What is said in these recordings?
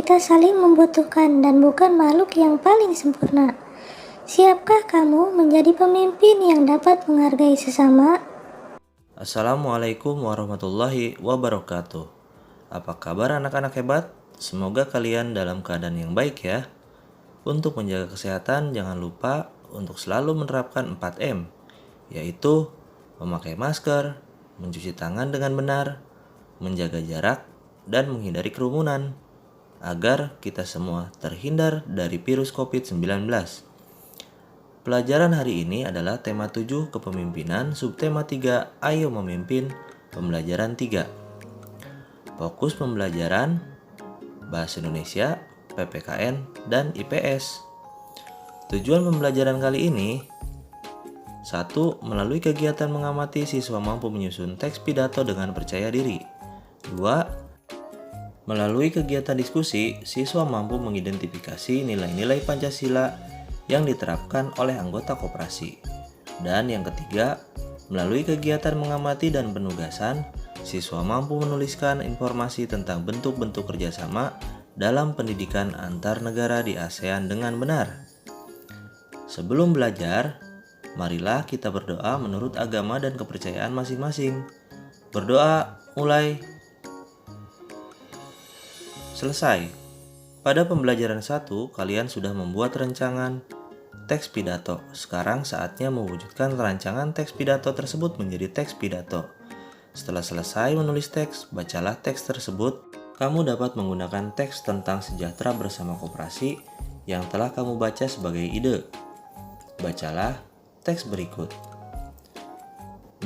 kita saling membutuhkan dan bukan makhluk yang paling sempurna. Siapkah kamu menjadi pemimpin yang dapat menghargai sesama? Assalamualaikum warahmatullahi wabarakatuh. Apa kabar anak-anak hebat? Semoga kalian dalam keadaan yang baik ya. Untuk menjaga kesehatan jangan lupa untuk selalu menerapkan 4M, yaitu memakai masker, mencuci tangan dengan benar, menjaga jarak, dan menghindari kerumunan agar kita semua terhindar dari virus COVID-19. Pelajaran hari ini adalah tema 7 kepemimpinan, subtema 3 ayo memimpin, pembelajaran 3. Fokus pembelajaran Bahasa Indonesia, PPKN, dan IPS. Tujuan pembelajaran kali ini: 1. Melalui kegiatan mengamati, siswa mampu menyusun teks pidato dengan percaya diri. 2. Melalui kegiatan diskusi, siswa mampu mengidentifikasi nilai-nilai Pancasila yang diterapkan oleh anggota koperasi. Dan yang ketiga, melalui kegiatan mengamati dan penugasan, siswa mampu menuliskan informasi tentang bentuk-bentuk kerjasama dalam pendidikan antar negara di ASEAN dengan benar. Sebelum belajar, marilah kita berdoa menurut agama dan kepercayaan masing-masing. Berdoa mulai. Selesai. Pada pembelajaran 1, kalian sudah membuat rancangan teks pidato. Sekarang saatnya mewujudkan rancangan teks pidato tersebut menjadi teks pidato. Setelah selesai menulis teks, bacalah teks tersebut. Kamu dapat menggunakan teks tentang sejahtera bersama koperasi yang telah kamu baca sebagai ide. Bacalah teks berikut.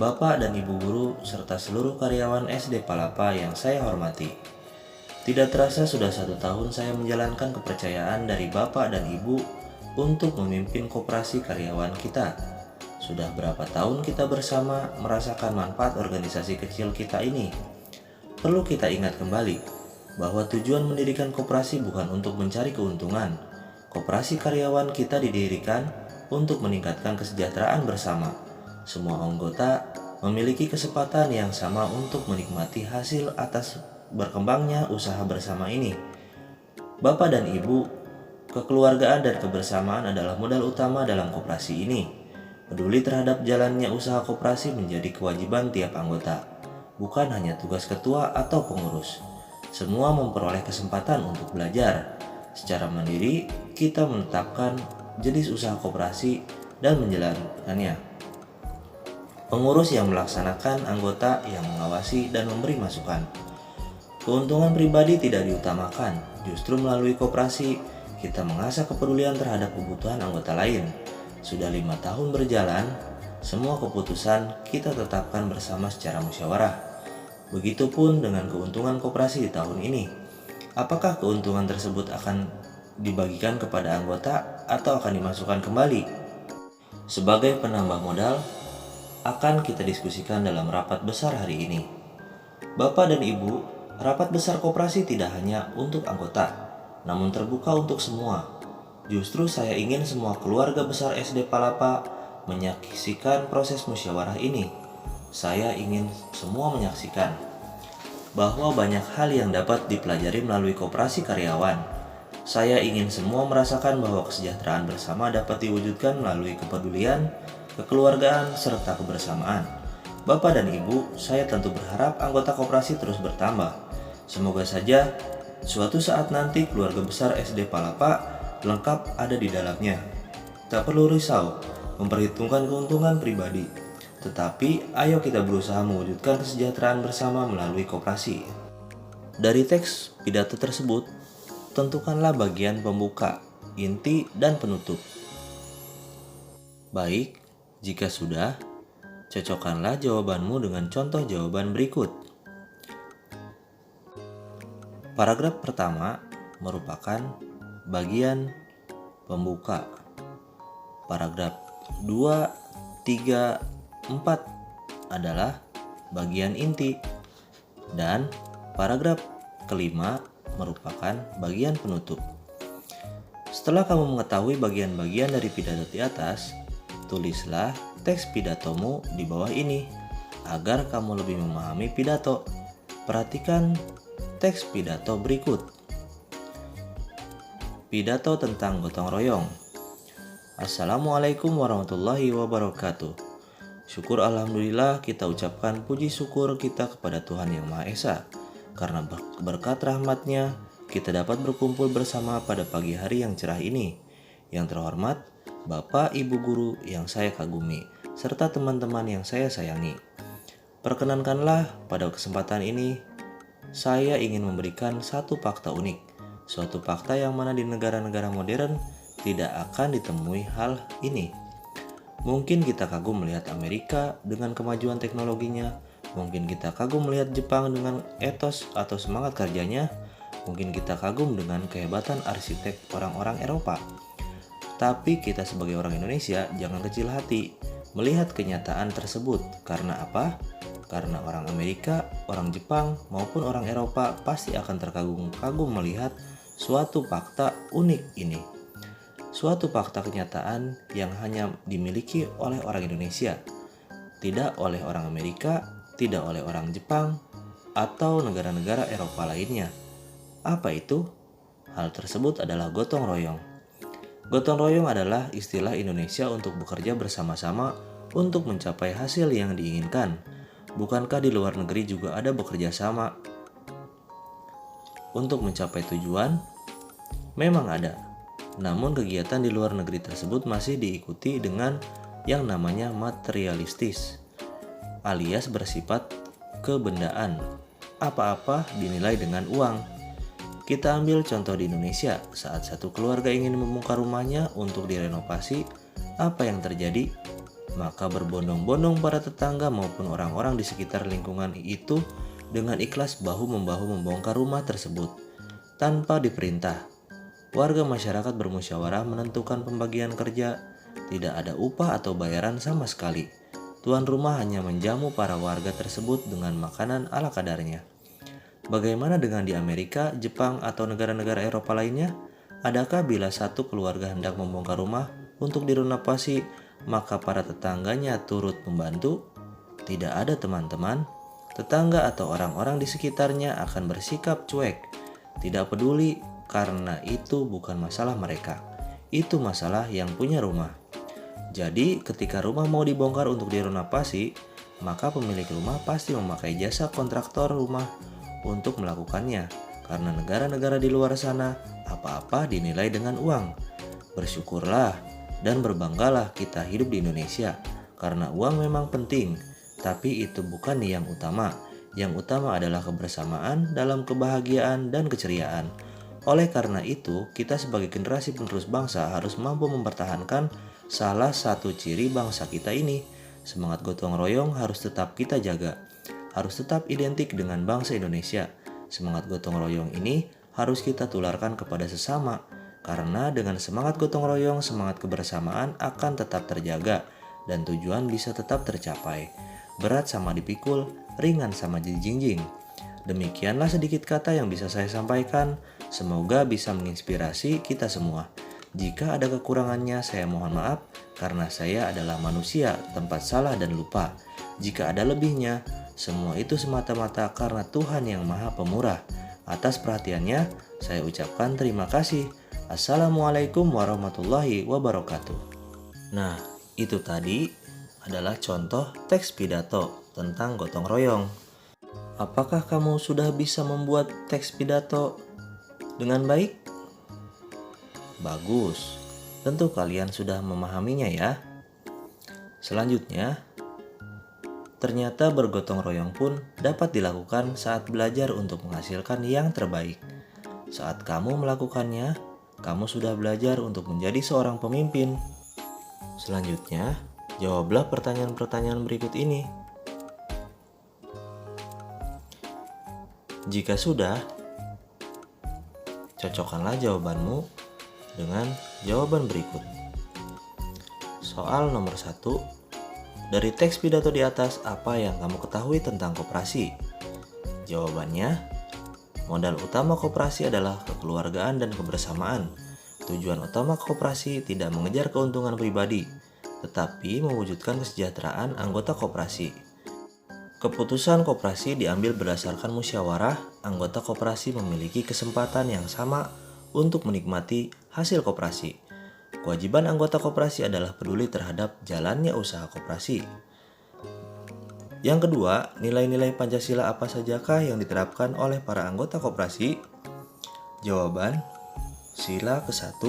Bapak dan Ibu guru serta seluruh karyawan SD Palapa yang saya hormati. Tidak terasa sudah 1 tahun saya menjalankan kepercayaan dari Bapak dan Ibu untuk memimpin koperasi karyawan kita. Sudah berapa tahun kita bersama merasakan manfaat organisasi kecil kita ini? Perlu kita ingat kembali bahwa tujuan mendirikan koperasi bukan untuk mencari keuntungan. Koperasi karyawan kita didirikan untuk meningkatkan kesejahteraan bersama. Semua anggota memiliki kesempatan yang sama untuk menikmati hasil atas berkembangnya usaha bersama ini. Bapak dan Ibu, kekeluargaan dan kebersamaan adalah modal utama dalam koperasi ini. Peduli terhadap jalannya usaha koperasi menjadi kewajiban tiap anggota, bukan hanya tugas ketua atau pengurus. Semua memperoleh kesempatan untuk belajar. Secara mandiri, kita menetapkan jenis usaha koperasi dan menjalankannya. Pengurus yang melaksanakan, anggota yang mengawasi dan memberi masukan. Keuntungan pribadi tidak diutamakan, justru melalui koperasi kita mengasah kepedulian terhadap kebutuhan anggota lain. Sudah 5 tahun berjalan, semua keputusan kita tetapkan bersama secara musyawarah. Begitupun dengan keuntungan koperasi di tahun ini. Apakah keuntungan tersebut akan dibagikan kepada anggota atau akan dimasukkan kembali sebagai penambah modal? Akan kita diskusikan dalam rapat besar hari ini. Bapak dan Ibu, rapat besar koperasi tidak hanya untuk anggota, namun terbuka untuk semua. Justru saya ingin semua keluarga besar SD Palapa menyaksikan proses musyawarah ini. Saya ingin semua menyaksikan bahwa banyak hal yang dapat dipelajari melalui koperasi karyawan. Saya ingin semua merasakan bahwa kesejahteraan bersama dapat diwujudkan melalui kepedulian, kekeluargaan, serta kebersamaan. Bapak dan Ibu, saya tentu berharap anggota koperasi terus bertambah. Semoga saja suatu saat nanti keluarga besar SD Palapa lengkap ada di dalamnya. Tak perlu risau memperhitungkan keuntungan pribadi, tetapi ayo kita berusaha mewujudkan kesejahteraan bersama melalui koperasi. Dari teks pidato tersebut, tentukanlah bagian pembuka, inti, dan penutup. Baik, jika sudah, cocokkanlah jawabanmu dengan contoh jawaban berikut. Paragraf pertama merupakan bagian pembuka. Paragraf 2, 3, 4 adalah bagian inti. Dan paragraf kelima merupakan bagian penutup. Setelah kamu mengetahui bagian-bagian dari pidato di atas, tulislah teks pidatomu di bawah ini agar kamu lebih memahami pidato. Perhatikan teks pidato berikut. Pidato tentang gotong royong. Assalamualaikum warahmatullahi wabarakatuh. Syukur alhamdulillah kita ucapkan puji syukur kita kepada Tuhan Yang Maha Esa. Karena berkat rahmat-Nya, kita dapat berkumpul bersama pada pagi hari yang cerah ini. Yang terhormat, Bapak Ibu Guru yang saya kagumi, serta teman-teman yang saya sayangi. Perkenankanlah pada kesempatan ini, saya ingin memberikan satu fakta unik. Suatu fakta yang mana di negara-negara modern tidak akan ditemui hal ini. Mungkin kita kagum melihat Amerika dengan kemajuan teknologinya, mungkin kita kagum melihat Jepang dengan etos atau semangat kerjanya, mungkin kita kagum dengan kehebatan arsitek orang-orang Eropa. Tapi kita sebagai orang Indonesia jangan kecil hati melihat kenyataan tersebut. Karena apa? Karena orang Amerika, orang Jepang, maupun orang Eropa pasti akan terkagum-kagum melihat suatu fakta unik ini. Suatu fakta kenyataan yang hanya dimiliki oleh orang Indonesia, tidak oleh orang Amerika, tidak oleh orang Jepang, atau negara-negara Eropa lainnya. Apa itu? Hal tersebut adalah gotong royong. Gotong royong adalah istilah Indonesia untuk bekerja bersama-sama untuk mencapai hasil yang diinginkan. Bukankah di luar negeri juga ada bekerja sama untuk mencapai tujuan? Memang ada. Namun kegiatan di luar negeri tersebut masih diikuti dengan yang namanya materialistis, alias bersifat kebendaan. Apa-apa dinilai dengan uang. Kita ambil contoh di Indonesia, saat satu keluarga ingin membongkar rumahnya untuk direnovasi, apa yang terjadi? Maka berbondong-bondong para tetangga maupun orang-orang di sekitar lingkungan itu dengan ikhlas bahu-membahu membongkar rumah tersebut tanpa diperintah. Warga masyarakat bermusyawarah menentukan pembagian kerja, tidak ada upah atau bayaran sama sekali. Tuan rumah hanya menjamu para warga tersebut dengan makanan ala kadarnya. Bagaimana dengan di Amerika, Jepang, atau negara-negara Eropa lainnya? Adakah bila satu keluarga hendak membongkar rumah untuk direnovasi, maka para tetangganya turut membantu? Tidak ada, teman-teman. Tetangga atau orang-orang di sekitarnya akan bersikap cuek, tidak peduli, karena itu bukan masalah mereka. Itu masalah yang punya rumah. Jadi ketika rumah mau dibongkar untuk direnovasi, maka pemilik rumah pasti memakai jasa kontraktor rumah untuk melakukannya. Karena negara-negara di luar sana, apa-apa dinilai dengan uang. Bersyukurlah dan berbanggalah kita hidup di Indonesia, karena uang memang penting, tapi itu bukan yang utama. Yang utama adalah kebersamaan dalam kebahagiaan dan keceriaan. Oleh karena itu, kita sebagai generasi penerus bangsa harus mampu mempertahankan salah satu ciri bangsa kita ini. Semangat gotong royong harus tetap kita jaga, harus tetap identik dengan bangsa Indonesia. Semangat gotong royong ini harus kita tularkan kepada sesama, karena dengan semangat gotong royong, semangat kebersamaan akan tetap terjaga dan tujuan bisa tetap tercapai. Berat sama dipikul, ringan sama dijinjing. Demikianlah sedikit kata yang bisa saya sampaikan. Semoga bisa menginspirasi kita semua. Jika ada kekurangannya, saya mohon maaf karena saya adalah manusia, tempat salah dan lupa. Jika ada lebihnya, semua itu semata-mata karena Tuhan yang Maha Pemurah. Atas perhatiannya, saya ucapkan terima kasih. Assalamualaikum warahmatullahi wabarakatuh. Nah, itu tadi adalah contoh teks pidato tentang gotong royong. Apakah kamu sudah bisa membuat teks pidato dengan baik? Bagus, tentu kalian sudah memahaminya ya. Selanjutnya, ternyata bergotong royong pun dapat dilakukan saat belajar untuk menghasilkan yang terbaik. Saat kamu melakukannya, kamu sudah belajar untuk menjadi seorang pemimpin. Selanjutnya, jawablah pertanyaan-pertanyaan berikut ini. Jika sudah, cocokkanlah jawabanmu dengan jawaban berikut. Soal nomor 1. Dari teks pidato di atas, apa yang kamu ketahui tentang koperasi? Jawabannya, modal utama koperasi adalah kekeluargaan dan kebersamaan. Tujuan utama koperasi tidak mengejar keuntungan pribadi, tetapi mewujudkan kesejahteraan anggota koperasi. Keputusan koperasi diambil berdasarkan musyawarah. Anggota koperasi memiliki kesempatan yang sama untuk menikmati hasil koperasi. Kewajiban anggota koperasi adalah peduli terhadap jalannya usaha koperasi. Yang kedua, nilai-nilai Pancasila apa sajakah yang diterapkan oleh para anggota koperasi? Jawaban, sila ke-1,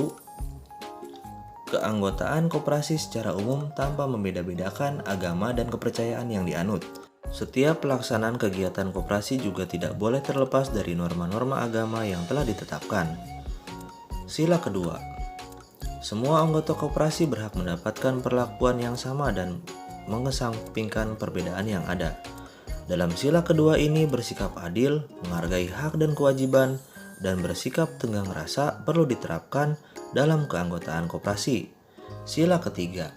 keanggotaan koperasi secara umum tanpa membeda-bedakan agama dan kepercayaan yang dianut. Setiap pelaksanaan kegiatan koperasi juga tidak boleh terlepas dari norma-norma agama yang telah ditetapkan. Sila kedua, semua anggota koperasi berhak mendapatkan perlakuan yang sama dan mengesampingkan perbedaan yang ada. Dalam sila kedua ini bersikap adil, menghargai hak dan kewajiban, dan bersikap tenggang rasa perlu diterapkan dalam keanggotaan koperasi. Sila ketiga,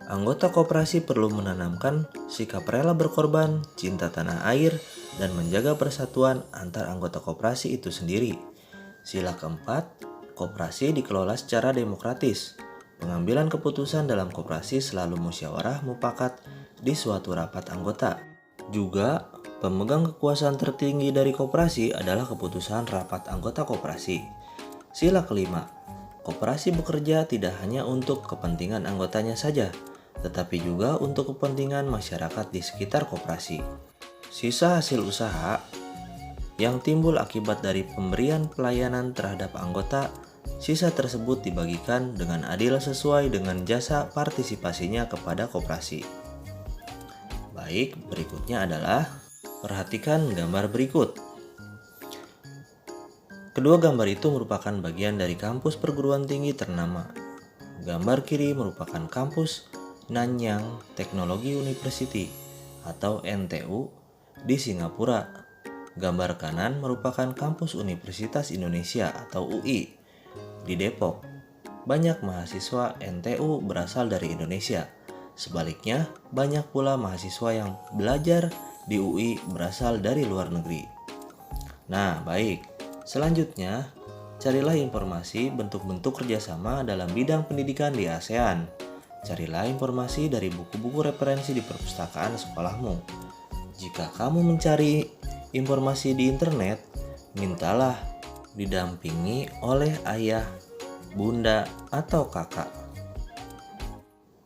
anggota koperasi perlu menanamkan sikap rela berkorban, cinta tanah air, dan menjaga persatuan antar anggota koperasi itu sendiri. Sila keempat, koperasi dikelola secara demokratis. Pengambilan keputusan dalam koperasi selalu musyawarah mufakat di suatu rapat anggota. Juga, pemegang kekuasaan tertinggi dari koperasi adalah keputusan rapat anggota koperasi. Sila kelima, koperasi bekerja tidak hanya untuk kepentingan anggotanya saja, tetapi juga untuk kepentingan masyarakat di sekitar koperasi. Sisa hasil usaha yang timbul akibat dari pemberian pelayanan terhadap anggota, sisa tersebut dibagikan dengan adil sesuai dengan jasa partisipasinya kepada koperasi. Baik, berikutnya adalah perhatikan gambar berikut. Kedua gambar itu merupakan bagian dari kampus perguruan tinggi ternama. Gambar kiri merupakan kampus Nanyang Technology University atau NTU di Singapura. Gambar kanan merupakan kampus Universitas Indonesia atau UI di Depok. Banyak mahasiswa NTU berasal dari Indonesia. Sebaliknya, banyak pula mahasiswa yang belajar di UI berasal dari luar negeri. Nah, baik. Selanjutnya, carilah informasi bentuk-bentuk kerjasama dalam bidang pendidikan di ASEAN. Carilah informasi dari buku-buku referensi di perpustakaan sekolahmu. Jika kamu mencari informasi di internet, mintalah didampingi oleh ayah, bunda, atau kakak.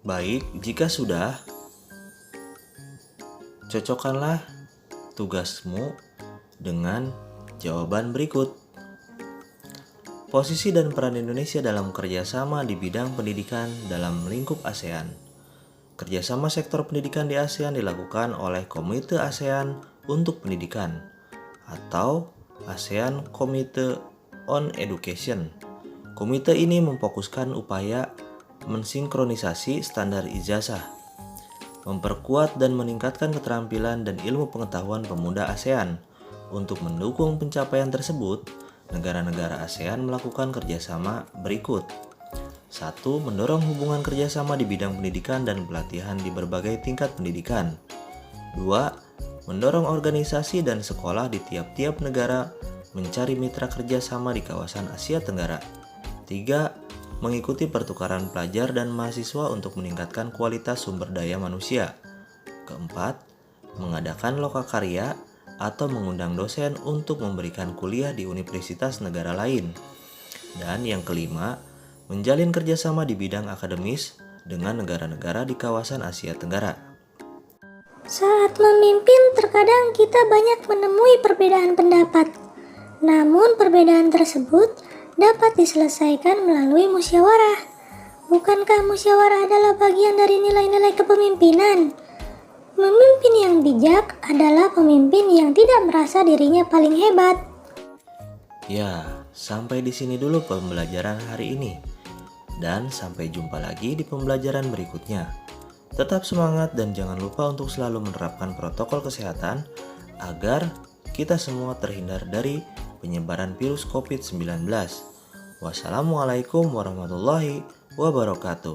Baik, jika sudah, cocokkanlah tugasmu dengan jawaban berikut. Posisi dan peran Indonesia dalam kerjasama di bidang pendidikan dalam lingkup ASEAN. Kerjasama sektor pendidikan di ASEAN dilakukan oleh Komite ASEAN untuk Pendidikan atau ASEAN Committee on Education. Komite ini memfokuskan upaya mensinkronisasi standar ijazah, memperkuat dan meningkatkan keterampilan dan ilmu pengetahuan pemuda ASEAN. Untuk mendukung pencapaian tersebut, negara-negara ASEAN melakukan kerjasama berikut. 1. Mendorong hubungan kerjasama di bidang pendidikan dan pelatihan di berbagai tingkat pendidikan. 2. Mendorong organisasi dan sekolah di tiap-tiap negara mencari mitra kerjasama di kawasan Asia Tenggara. 3. Mengikuti pertukaran pelajar dan mahasiswa untuk meningkatkan kualitas sumber daya manusia. 4. Mengadakan lokakarya atau mengundang dosen untuk memberikan kuliah di universitas negara lain. Dan yang kelima, menjalin kerjasama di bidang akademis dengan negara-negara di kawasan Asia Tenggara. Saat memimpin, terkadang kita banyak menemui perbedaan pendapat. Namun, perbedaan tersebut dapat diselesaikan melalui musyawarah. Bukankah musyawarah adalah bagian dari nilai-nilai kepemimpinan? Pemimpin yang bijak adalah pemimpin yang tidak merasa dirinya paling hebat. Ya, sampai di sini dulu pembelajaran hari ini. Dan sampai jumpa lagi di pembelajaran berikutnya. Tetap semangat dan jangan lupa untuk selalu menerapkan protokol kesehatan agar kita semua terhindar dari penyebaran virus COVID-19. Wassalamualaikum warahmatullahi wabarakatuh.